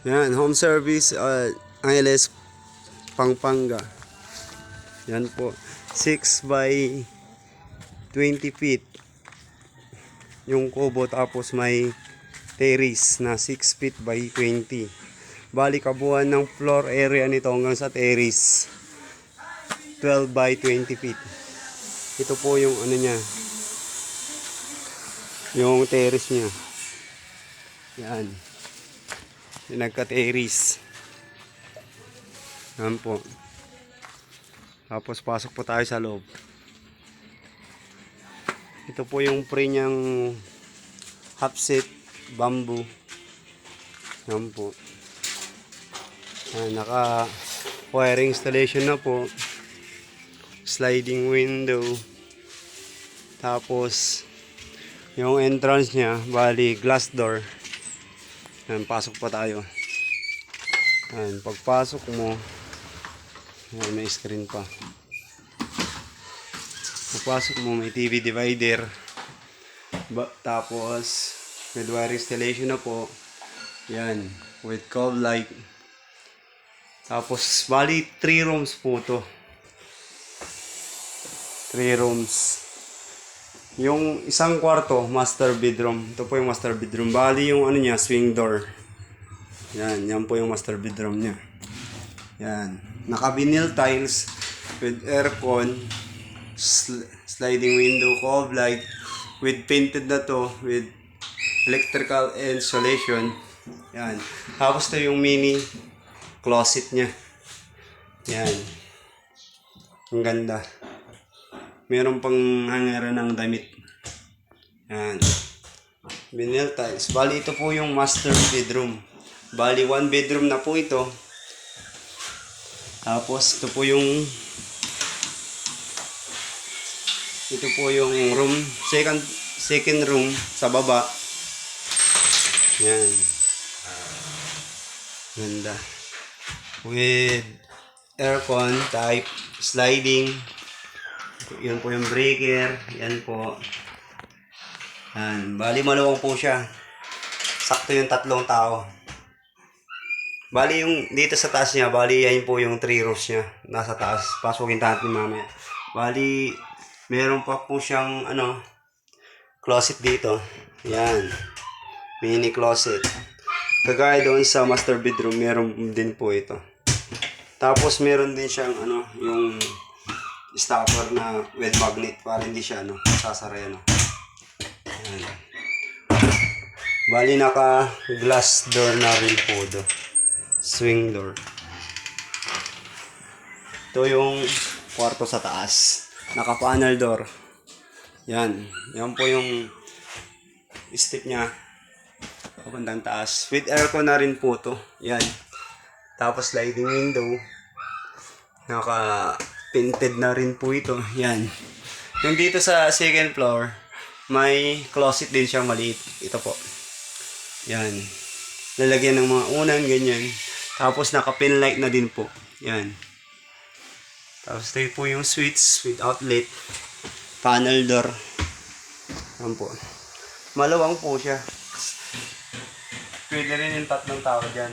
Yan, home service, ILS Pampanga. Yan po. 6 by 20 feet. Yung kubo, tapos may terrace na 6 feet by 20. Bali kabuuan ng floor area nito hanggang sa terrace 12 by 20 feet. Ito po yung ano niya, yung terrace niya. Yan. Yung nagka-terrace. Yan po. Tapos pasok po tayo sa loob. Ito po yung pre niyang half set bamboo. Yan po. Yan, naka wiring installation na po. Sliding window. Tapos yung entrance niya, bali glass door. Yan, pasok pa tayo. Yan, pagpasok mo, yan, may screen pa. Pagpasok mo, may TV divider. Tapos with wire installation na po. Yan, with cove light. Tapos bali 3 rooms po to. 3 rooms. Yung isang kwarto, master bedroom. Ito po yung master bedroom. Bali yung ano niya, swing door. Yan, yan po yung master bedroom niya. Yan. Naka-vinyl tiles with aircon, sliding window, cove light, with painted na to, with electrical insulation. Yan. Tapos to yung mini closet niya. Yan. Ang ganda. Meron pang hanger ng damit. Yan. Vinyl tiles. Bali ito po yung master bedroom. Bali 1 bedroom na po ito. Tapos ito po yung room, second room sa baba. Yan. Ganda. With aircon type, sliding. Yan po yung breaker. Yan po. Yan. Bali maluwang po siya. Sakto yung 3 tao. Bali yung dito sa taas niya, bali yan po yung 3 rows niya. Nasa taas. Pasukin natin mamaya. Bali, meron pa po siyang closet dito. Yan. Mini closet. Kagaya doon sa master bedroom, meron din po ito. Tapos meron din siyang yung stopper na with magnet para hindi siya sasara yan. Yan. Bali naka glass door na rin po do. Swing door. Ito yung kwarto sa taas. Naka panel door. Yan. Yan po yung step niya. Papuntang taas. With aircon na rin po to. Yan. Tapos sliding window. Naka painted na rin po ito. Yan. Yung dito sa second floor, may closet din siyang maliit. Ito po. Yan. Lalagyan ng mga unan, ganyan. Tapos naka-pin light na din po. Yan. Tapos ito po yung switch with outlet. Panel door. Yan po. Malawang po siya. Pwede rin yung 3 tao dyan.